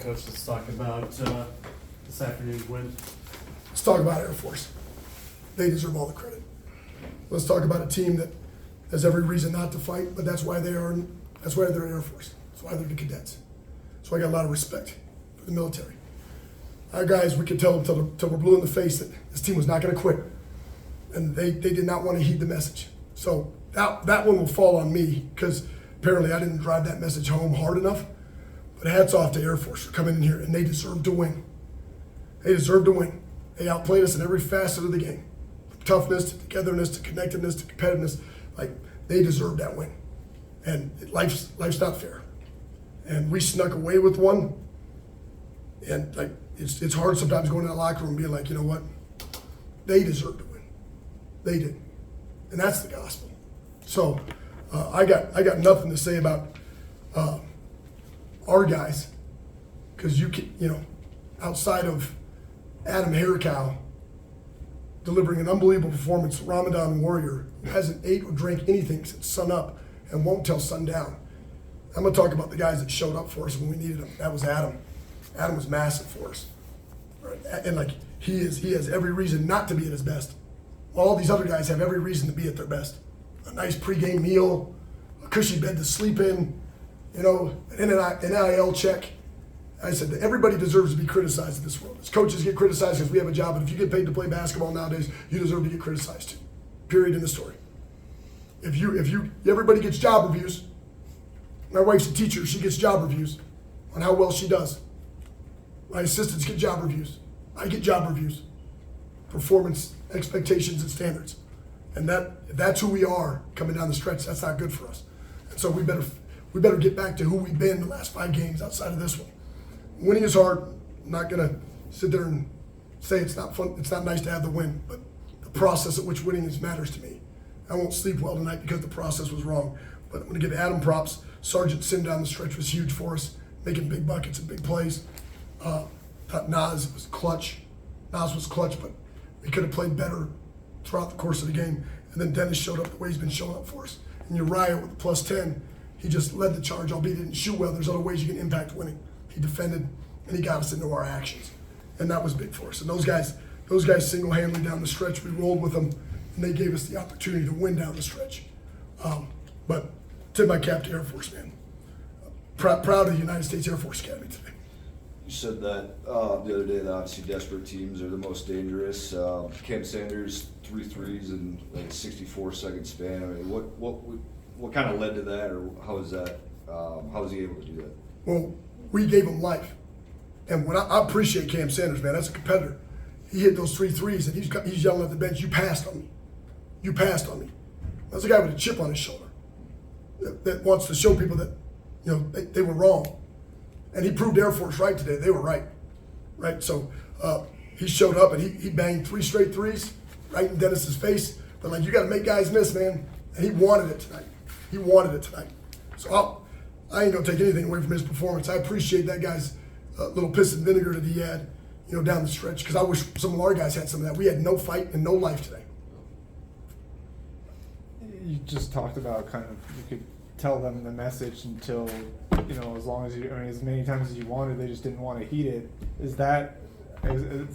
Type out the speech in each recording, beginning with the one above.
right, Coach, let's talk about this afternoon's win. Let's talk about Air Force. They deserve all the credit. Let's talk about a team that has every reason not to fight, but that's why they're Air Force. That's why they're the cadets. So I got a lot of respect for the military. Our guys, we could tell them till we're blue in the face that this team was not going to quit. And they did not want to heed the message. So that one will fall on me because apparently I didn't drive that message home hard enough. But hats off to Air Force for coming in here, and they deserve to win. They deserve to win. They outplayed us in every facet of the game. From toughness to togetherness to connectedness to competitiveness. Like, they deserve that win. And life's not fair. And we snuck away with one. And like it's hard sometimes going in the locker room and being like, you know what? They deserve to win. They did. And that's the gospel. So I got nothing to say about our guys, because outside of Adam Haircow delivering an unbelievable performance, Ramadan Warrior, who hasn't ate or drank anything since sun up and won't till sundown. I'm gonna talk about the guys that showed up for us when we needed them. That was Adam. Adam was massive for us, right? And like he has every reason not to be at his best. All these other guys have every reason to be at their best. A nice pregame meal, a cushy bed to sleep in, an NIL check. I said that everybody deserves to be criticized in this world. As coaches get criticized because we have a job, and if you get paid to play basketball nowadays, you deserve to get criticized too. Period in the story. Everybody gets job reviews. My wife's a teacher, she gets job reviews on how well she does. My assistants get job reviews. I get job reviews. Performance, expectations, and standards. And if that's who we are coming down the stretch, that's not good for us. And so we better get back to who we've been the last 5 games outside of this one. Winning is hard. I'm not gonna sit there and say it's not fun, it's not nice to have the win, but the process at which winning is matters to me. I won't sleep well tonight because the process was wrong. But I'm gonna give Adam props. Sergeant Sim down the stretch was huge for us, making big buckets and big plays. Thought Nas was clutch. Nas was clutch, but we could have played better throughout the course of the game. And then Dennis showed up the way he's been showing up for us. And Uriah with the +10, he just led the charge, albeit he didn't shoot well. There's other ways you can impact winning. He defended, and he got us into our actions. And that was big for us. And those guys single-handedly down the stretch, we rolled with them, and they gave us the opportunity to win down the stretch. But tip my cap to Air Force, man. Proud of the United States Air Force Academy today. You said that the other day that obviously desperate teams are the most dangerous. Cam Sanders 3 threes in like a 64-second span. I mean, what kind of led to that, or how was that? How was he able to do that? Well, we gave him life, and when I appreciate Cam Sanders, man. That's a competitor. He hit those 3 threes, and he's yelling at the bench, "You passed on me. You passed on me." That's a guy with a chip on his shoulder that wants to show people that they were wrong. And he proved Air Force right today. They were right. So he showed up and he banged 3 straight threes right in Dennis's face. But like, you got to make guys miss, man. And he wanted it tonight. So I ain't gonna take anything away from his performance. I appreciate that guy's little piss and vinegar that he had, down the stretch. Because I wish some of our guys had some of that. We had no fight and no life today. You just talked about kind of you could tell them the message until as many times as you wanted, they just didn't want to heed it. Is that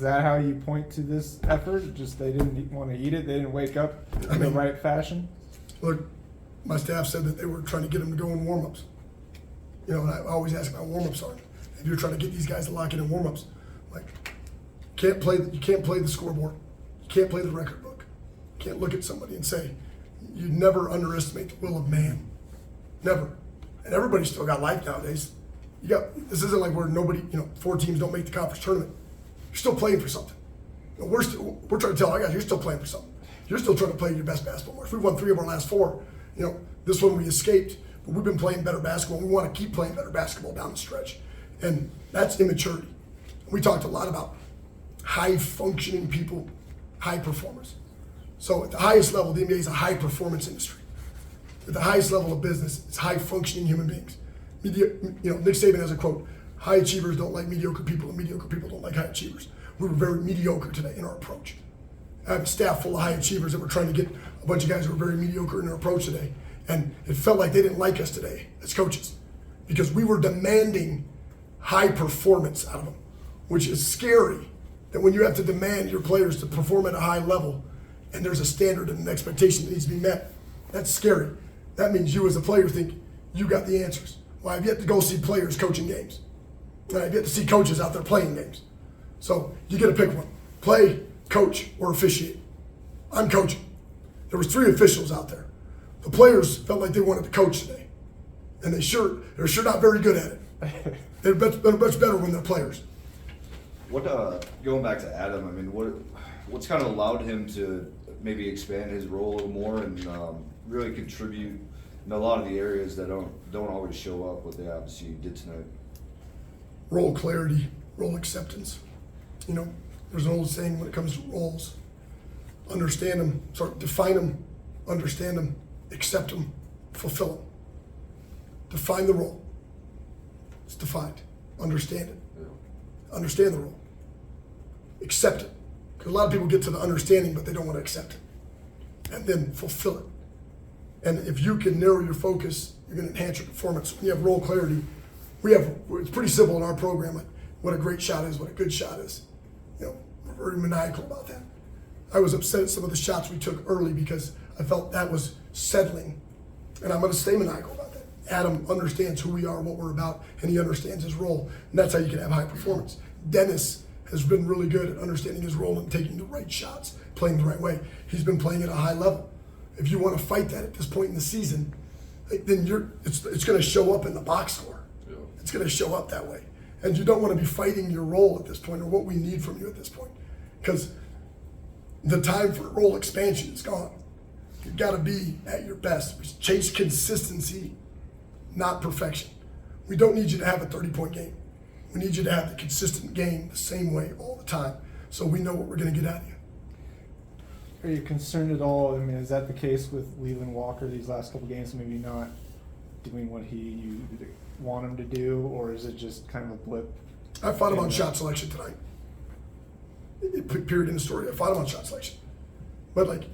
how you point to this effort? Just they didn't want to heed it, they didn't wake up in the right fashion? Look, my staff said that they were trying to get him to go in warm-ups. And I always ask how warm-ups are. If you're trying to get these guys to lock in warm-ups, like you can't play the scoreboard, you can't play the record book, you can't look at somebody and say, you never underestimate the will of man. Never. And everybody's still got life nowadays. This isn't like where 4 teams don't make the conference tournament. You're still playing for something. We're trying to tell our guys, you're still playing for something. You're still trying to play your best basketball. If we won 3 of our last 4, this one we escaped, but we've been playing better basketball. We want to keep playing better basketball down the stretch. And that's immaturity. We talked a lot about high-functioning people, high performers. So at the highest level, the NBA is a high-performance industry. At the highest level of business, it's high-functioning human beings. Nick Saban has a quote, high achievers don't like mediocre people, and mediocre people don't like high achievers. We were very mediocre today in our approach. I have a staff full of high achievers that were trying to get a bunch of guys who were very mediocre in their approach today. And it felt like they didn't like us today as coaches because we were demanding high performance out of them, which is scary. That when you have to demand your players to perform at a high level, and there's a standard and an expectation that needs to be met, that's scary. That means you as a player think you got the answers. Well, I've yet to go see players coaching games. And I've yet to see coaches out there playing games. So you get to pick one. Play, coach, or officiate. I'm coaching. There was 3 officials out there. The players felt like they wanted to coach today. And they're sure not very good at it. They're much better when they're players. What going back to Adam? I mean, what's kind of allowed him to maybe expand his role a little more and really contribute in a lot of the areas that don't always show up? What they obviously did tonight. Role clarity, role acceptance. You know, there's an old saying when it comes to roles: understand them, define them, understand them, accept them, fulfill them. Define the role. It's defined. Understand it. Yeah. Understand the role. Accept it. Because a lot of people get to the understanding, but they don't want to accept it. And then fulfill it. And if you can narrow your focus, you're going to enhance your performance. When you have role clarity, it's pretty simple in our program, like what a great shot is, what a good shot is. You know, we're very maniacal about that. I was upset at some of the shots we took early because I felt that was settling. And I'm going to stay maniacal about that. Adam understands who we are, what we're about, and he understands his role. And that's how you can have high performance. Dennis has been really good at understanding his role and taking the right shots, playing the right way. He's been playing at a high level. If you want to fight that at this point in the season, then it's going to show up in the box score. Yeah. It's going to show up that way. And you don't want to be fighting your role at this point or what we need from you at this point. Because the time for role expansion is gone. You've got to be at your best. We chase consistency, not perfection. We don't need you to have a 30-point game. We need you to have the consistent game the same way all the time so we know what we're going to get out of you. Are you concerned at all? I mean, is that the case with Leland Walker these last couple games? Maybe not doing what you want him to do, or is it just kind of a blip? I fought him on shot selection tonight. Period in the story. I fought him on shot selection. But like,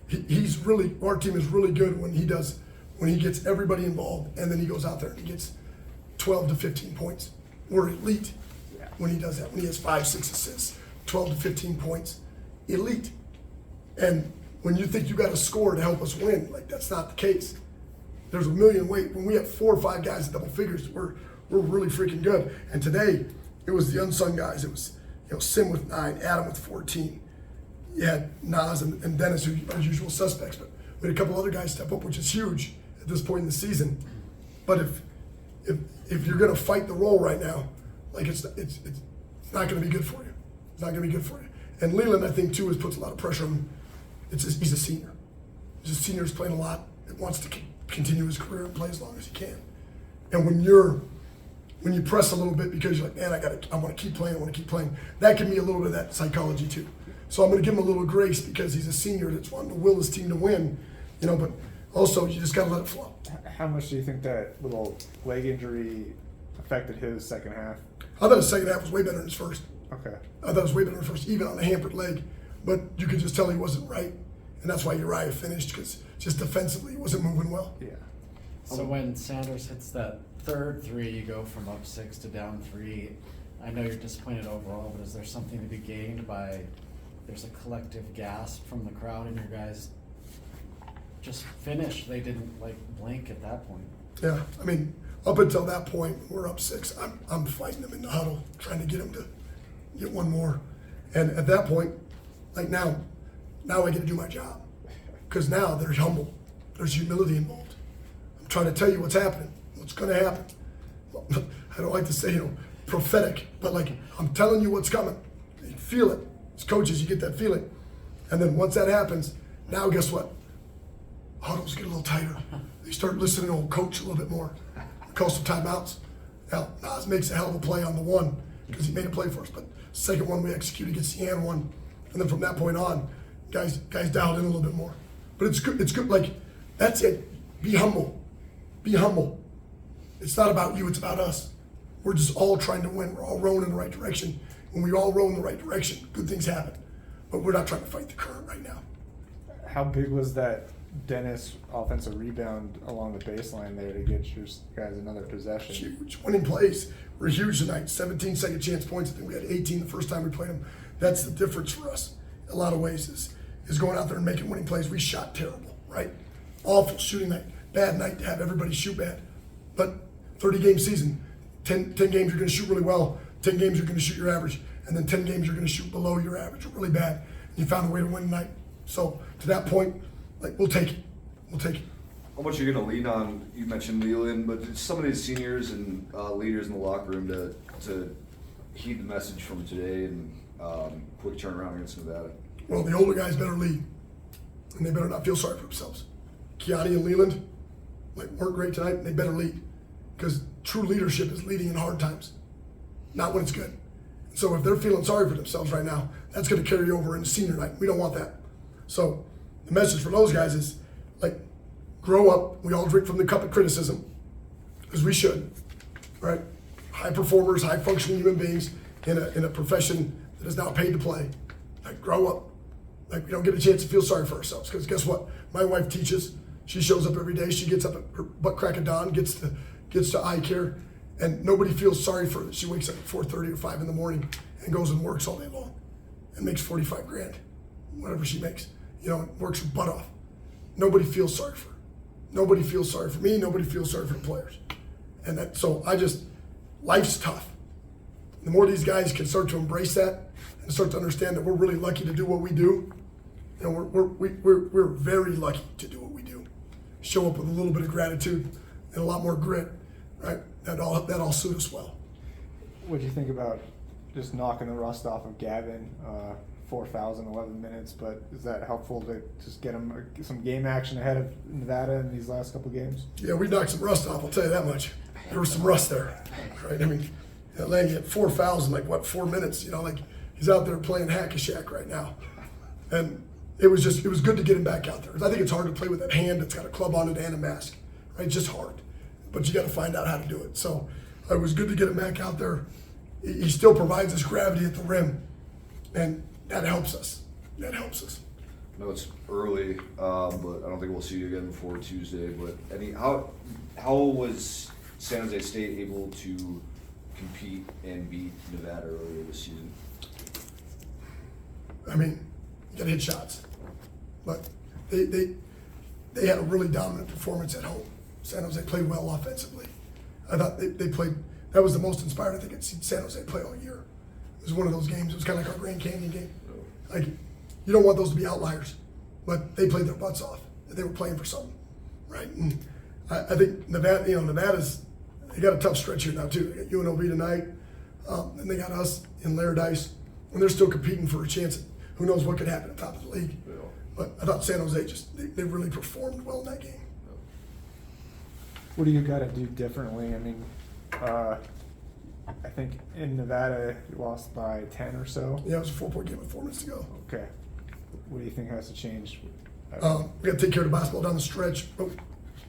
he's really, our team is really good when he gets everybody involved and then he goes out there and he gets 12 to 15 points. We're elite when he does that. When he has 5, 6 assists, 12 to 15 points, elite. And when you think you got to score to help us win, like that's not the case. There's a million ways. When we have 4 or 5 guys at double figures, we're really freaking good. And today, it was the unsung guys. It was Sim with 9, Adam with 14. You had Nas and Dennis, who are usual suspects, but we had a couple other guys step up, which is huge at this point in the season. But if you're going to fight the role right now, like it's not going to be good for you. It's not going to be good for you. And Leland, I think, too, puts a lot of pressure on him. He's a senior. He's a senior who's playing a lot and wants to continue his career and play as long as he can. And when you press a little bit because you're like, man, I want to keep playing, that can be a little bit of that psychology too. So I'm going to give him a little grace because he's a senior that's wanting to will his team to win, but also you just got to let it flow. How much do you think that little leg injury affected his second half? I thought his second half was way better than his first. Okay. I thought it was way better than his first, even on a hampered leg. But you could just tell he wasn't right. And that's why Uriah finished, because just defensively he wasn't moving well. Yeah. So when Sanders hits that third 3, you go from up 6 to down 3. I know you're disappointed overall, but is there something to be gained by there's a collective gasp from the crowd and your guys just finished? They didn't blink at that point. Yeah, I mean, up until that point, we're up 6. I'm fighting them in the huddle, trying to get them to get one more. And at that point, now I get to do my job. Because now there's humble. There's humility involved. I'm trying to tell you what's happening, what's going to happen. I don't like to say, prophetic, but I'm telling you what's coming. You feel it. As coaches, you get that feeling. And then once that happens, now guess what? Huddles get a little tighter. They start listening to old coach a little bit more. Call some timeouts. Now, Nas makes a hell of a play on the one because he made a play for us. But second one we executed against the and one. And then from that point on, guys dialed in a little bit more. But it's good. It's good. That's it. Be humble. Be humble. It's not about you. It's about us. We're just all trying to win. We're all rowing in the right direction. When we all row in the right direction, good things happen. But we're not trying to fight the current right now. How big was that Dennis offensive rebound along the baseline there to get your guys another possession. Huge. Winning plays were huge tonight. 17 second chance points. I think we had 18 the first time we played them. That's the difference for us in a lot of ways is going out there and making winning plays. We shot terrible, right? Awful shooting night. Bad night to have everybody shoot bad. But 30-game season, 10 games you're going to shoot really well, 10 games you're going to shoot your average, and then 10 games you're going to shoot below your average really bad. And you found a way to win tonight. So to that point, like, we'll take it. We'll take it. How much are you going to lean on? You mentioned Leland, but some of these seniors and leaders in the locker room to heed the message from today and quick turnaround against Nevada. Well, the older guys better lead, and they better not feel sorry for themselves. Keani and Leland, weren't great tonight, and they better lead, because true leadership is leading in hard times, not when it's good. So if they're feeling sorry for themselves right now, that's going to carry over into senior night. We don't want that. So the message for those guys is, grow up. We all drink from the cup of criticism, as we should, right? High performers, high functioning human beings in a profession that is now paid to play. Grow up. We don't get a chance to feel sorry for ourselves, because guess what? My wife teaches. She shows up every day. She gets up at her butt crack of dawn, gets to eye care, and nobody feels sorry for her. She wakes up at 4:30 or 5 in the morning and goes and works all day long and makes 45 grand, whatever she makes, and works her butt off. Nobody feels sorry for her. Nobody feels sorry for me. Nobody feels sorry for the players. And so life's tough. The more these guys can start to embrace that and start to understand that we're really lucky to do what we do, we're very lucky to do what we do. Show up with a little bit of gratitude and a lot more grit, right? That all suit us well. What do you think about just knocking the rust off of Gavin? 4 fouls in 11 minutes, but is that helpful to just get him some game action ahead of Nevada in these last couple games? Yeah, we knocked some rust off, I'll tell you that much. There was some rust there, right? I mean, Lange had 4 fouls in 4 minutes, he's out there playing hack-a-shack right now. And it was good to get him back out there. I think it's hard to play with that hand that's got a club on it and a mask, right? It's just hard, but you got to find out how to do it. So it was good to get him back out there. He still provides us gravity at the rim, and that helps us. That helps us. I know it's early, but I don't think we'll see you again before Tuesday. But how was San Jose State able to compete and beat Nevada earlier this season? I mean, you got to hit shots, but they had a really dominant performance at home. San Jose played well offensively. I thought they played. That was the most inspired I think I'd seen San Jose play all year. It was one of those games. It was kind of like our Grand Canyon game. You don't want those to be outliers, but they played their butts off. They were playing for something, right? And I think Nevada's, they got a tough stretch here now too. They got UNLV tonight, and they got us in Laradice, and they're still competing for a chance. Who knows what could happen at the top of the league? Yeah. But I thought San Jose they really performed well in that game. What do you got to do differently? I mean, I think in Nevada you lost by 10 or so. Yeah, it was a 4-point game with 4 minutes to go. Okay. What do you think has to change? We got to take care of the basketball down the stretch.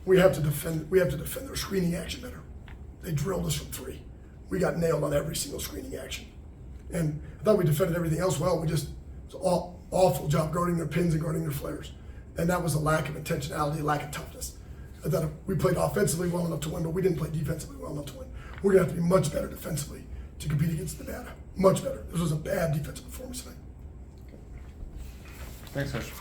We have to defend. We have to defend their screening action better. They drilled us from 3. We got nailed on every single screening action, and I thought we defended everything else well. It was an awful job guarding their pins and guarding their flares, and that was a lack of intentionality, a lack of toughness. I thought we played offensively well enough to win, but we didn't play defensively well enough to win. We're gonna have to be much better defensively to compete against Nevada. Much better. This was a bad defensive performance tonight. Thanks, Coach.